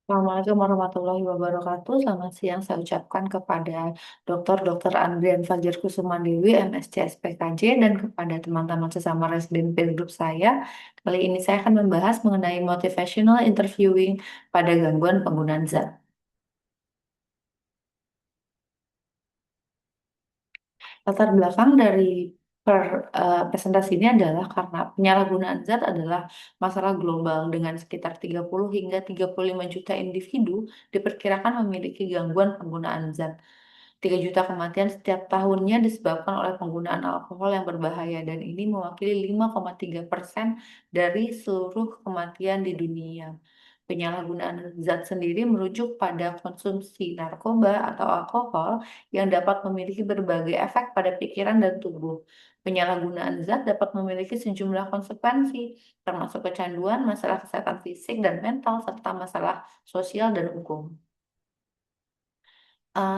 Assalamualaikum warahmatullahi wabarakatuh. Selamat siang saya ucapkan kepada Dr. Andrian Fajar Kusumandewi, MSc SPKJ, dan kepada teman-teman sesama residen peer group saya. Kali ini saya akan membahas mengenai motivational interviewing pada gangguan penggunaan zat. Latar belakang dari presentasi ini adalah karena penyalahgunaan zat adalah masalah global dengan sekitar 30 hingga 35 juta individu diperkirakan memiliki gangguan penggunaan zat. 3 juta kematian setiap tahunnya disebabkan oleh penggunaan alkohol yang berbahaya dan ini mewakili 5,3% dari seluruh kematian di dunia. Penyalahgunaan zat sendiri merujuk pada konsumsi narkoba atau alkohol yang dapat memiliki berbagai efek pada pikiran dan tubuh. Penyalahgunaan zat dapat memiliki sejumlah konsekuensi, termasuk kecanduan, masalah kesehatan fisik dan mental, serta masalah sosial dan hukum.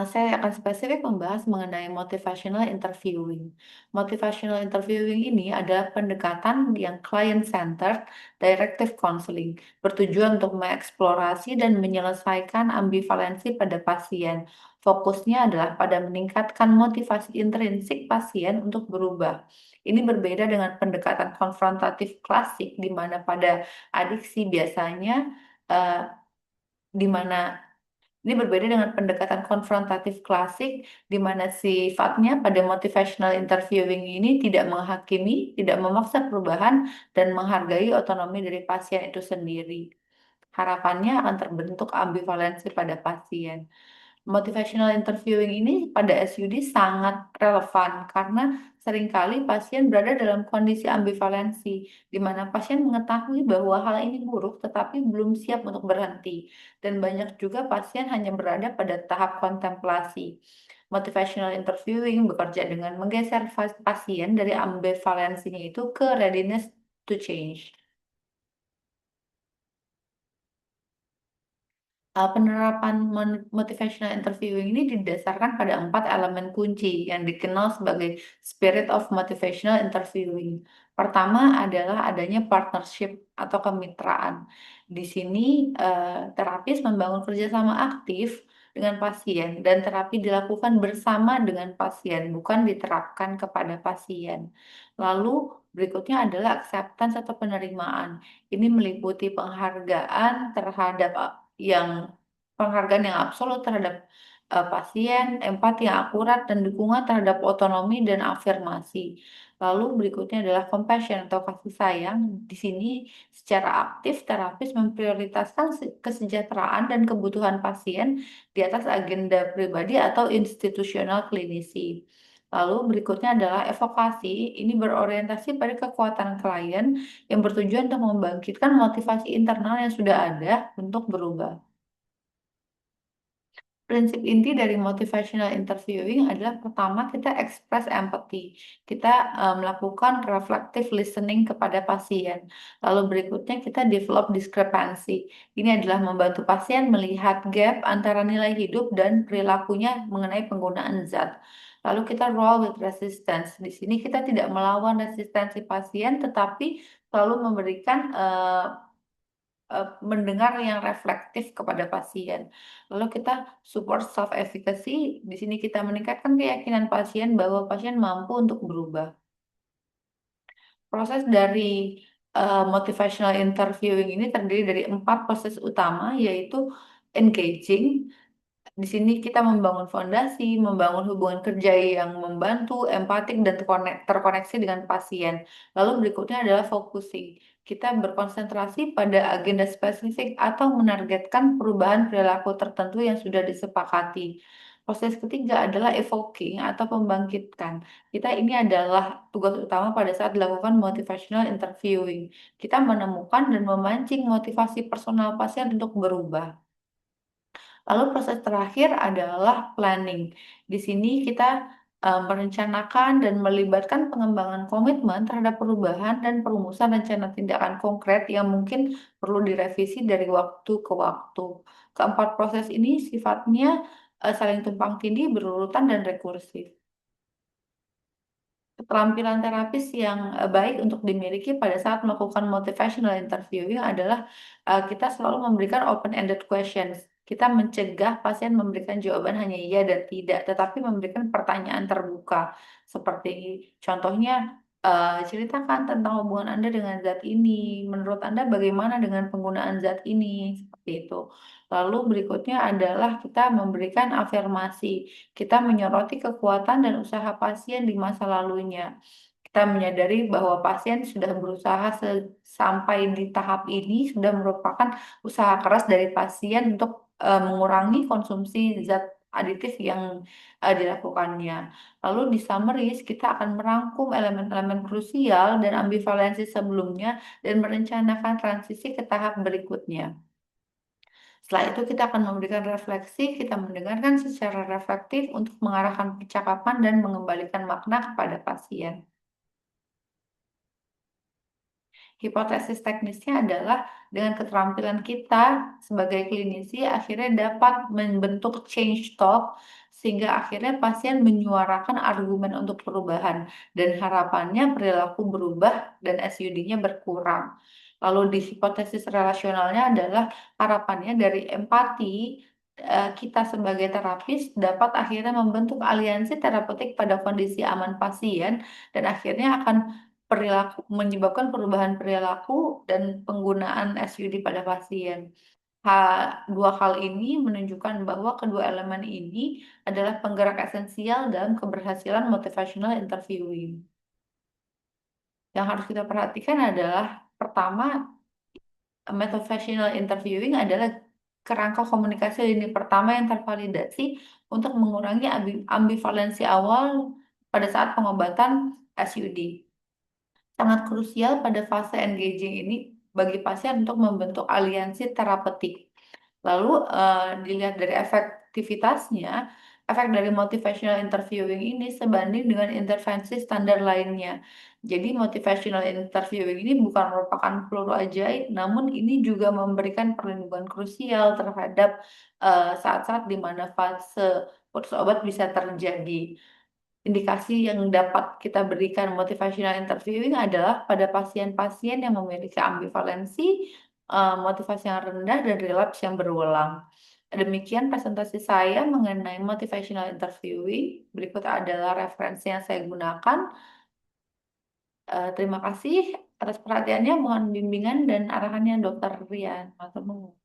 Saya akan spesifik membahas mengenai motivational interviewing. Motivational interviewing ini adalah pendekatan yang client-centered directive counseling, bertujuan untuk mengeksplorasi dan menyelesaikan ambivalensi pada pasien. Fokusnya adalah pada meningkatkan motivasi intrinsik pasien untuk berubah. Ini berbeda dengan pendekatan konfrontatif klasik, di mana pada adiksi biasanya eh, di mana ini berbeda dengan pendekatan konfrontatif klasik, di mana sifatnya pada motivational interviewing ini tidak menghakimi, tidak memaksa perubahan, dan menghargai otonomi dari pasien itu sendiri. Harapannya akan terbentuk ambivalensi pada pasien. Motivational interviewing ini pada SUD sangat relevan karena seringkali pasien berada dalam kondisi ambivalensi, di mana pasien mengetahui bahwa hal ini buruk tetapi belum siap untuk berhenti. Dan banyak juga pasien hanya berada pada tahap kontemplasi. Motivational interviewing bekerja dengan menggeser pasien dari ambivalensinya itu ke readiness to change. Penerapan motivational interviewing ini didasarkan pada 4 elemen kunci yang dikenal sebagai spirit of motivational interviewing. Pertama adalah adanya partnership atau kemitraan. Di sini terapis membangun kerjasama aktif dengan pasien dan terapi dilakukan bersama dengan pasien, bukan diterapkan kepada pasien. Lalu berikutnya adalah acceptance atau penerimaan. Ini meliputi yang penghargaan yang absolut terhadap pasien, empati yang akurat, dan dukungan terhadap otonomi dan afirmasi. Lalu berikutnya adalah compassion atau kasih sayang. Di sini secara aktif terapis memprioritaskan kesejahteraan dan kebutuhan pasien di atas agenda pribadi atau institusional klinisi. Lalu berikutnya adalah evokasi. Ini berorientasi pada kekuatan klien yang bertujuan untuk membangkitkan motivasi internal yang sudah ada untuk berubah. Prinsip inti dari motivational interviewing adalah pertama kita express empathy. Kita melakukan reflective listening kepada pasien. Lalu berikutnya kita develop discrepancy. Ini adalah membantu pasien melihat gap antara nilai hidup dan perilakunya mengenai penggunaan zat. Lalu kita roll with resistance. Di sini kita tidak melawan resistensi pasien, tetapi selalu memberikan mendengar yang reflektif kepada pasien. Lalu kita support self efficacy. Di sini kita meningkatkan keyakinan pasien bahwa pasien mampu untuk berubah. Proses dari motivational interviewing ini terdiri dari 4 proses utama, yaitu engaging. Di sini kita membangun fondasi, membangun hubungan kerja yang membantu, empatik, dan terkoneksi dengan pasien. Lalu berikutnya adalah focusing. Kita berkonsentrasi pada agenda spesifik atau menargetkan perubahan perilaku tertentu yang sudah disepakati. Proses ketiga adalah evoking atau membangkitkan. Ini adalah tugas utama pada saat dilakukan motivational interviewing. Kita menemukan dan memancing motivasi personal pasien untuk berubah. Lalu proses terakhir adalah planning. Di sini kita merencanakan dan melibatkan pengembangan komitmen terhadap perubahan dan perumusan rencana tindakan konkret yang mungkin perlu direvisi dari waktu ke waktu. Keempat proses ini sifatnya saling tumpang tindih, berurutan, dan rekursif. Keterampilan terapis yang baik untuk dimiliki pada saat melakukan motivational interviewing adalah kita selalu memberikan open-ended questions. Kita mencegah pasien memberikan jawaban hanya iya dan tidak, tetapi memberikan pertanyaan terbuka. Seperti contohnya, ceritakan tentang hubungan Anda dengan zat ini. Menurut Anda bagaimana dengan penggunaan zat ini? Seperti itu. Lalu berikutnya adalah kita memberikan afirmasi. Kita menyoroti kekuatan dan usaha pasien di masa lalunya. Kita menyadari bahwa pasien sudah berusaha sampai di tahap ini sudah merupakan usaha keras dari pasien untuk mengurangi konsumsi zat aditif yang dilakukannya. Lalu di summaries kita akan merangkum elemen-elemen krusial dan ambivalensi sebelumnya dan merencanakan transisi ke tahap berikutnya. Setelah itu kita akan memberikan refleksi, kita mendengarkan secara reflektif untuk mengarahkan percakapan dan mengembalikan makna kepada pasien. Hipotesis teknisnya adalah dengan keterampilan kita sebagai klinisi akhirnya dapat membentuk change talk sehingga akhirnya pasien menyuarakan argumen untuk perubahan dan harapannya perilaku berubah dan SUD-nya berkurang. Lalu di hipotesis relasionalnya adalah harapannya dari empati kita sebagai terapis dapat akhirnya membentuk aliansi terapeutik pada kondisi aman pasien dan akhirnya akan menyebabkan perubahan perilaku dan penggunaan SUD pada pasien. Dua hal ini menunjukkan bahwa kedua elemen ini adalah penggerak esensial dalam keberhasilan motivational interviewing. Yang harus kita perhatikan adalah pertama, motivational interviewing adalah kerangka komunikasi lini pertama yang tervalidasi untuk mengurangi ambivalensi awal pada saat pengobatan SUD. Sangat krusial pada fase engaging ini bagi pasien untuk membentuk aliansi terapeutik. Lalu dilihat dari efektivitasnya, efek dari motivational interviewing ini sebanding dengan intervensi standar lainnya. Jadi motivational interviewing ini bukan merupakan peluru ajaib, namun ini juga memberikan perlindungan krusial terhadap saat-saat di mana fase putus obat bisa terjadi. Indikasi yang dapat kita berikan motivational interviewing adalah pada pasien-pasien yang memiliki ambivalensi, motivasi yang rendah, dan relapse yang berulang. Demikian presentasi saya mengenai motivational interviewing. Berikut adalah referensi yang saya gunakan. Terima kasih atas perhatiannya. Mohon bimbingan dan arahannya Dr. Rian. Matur nuwun.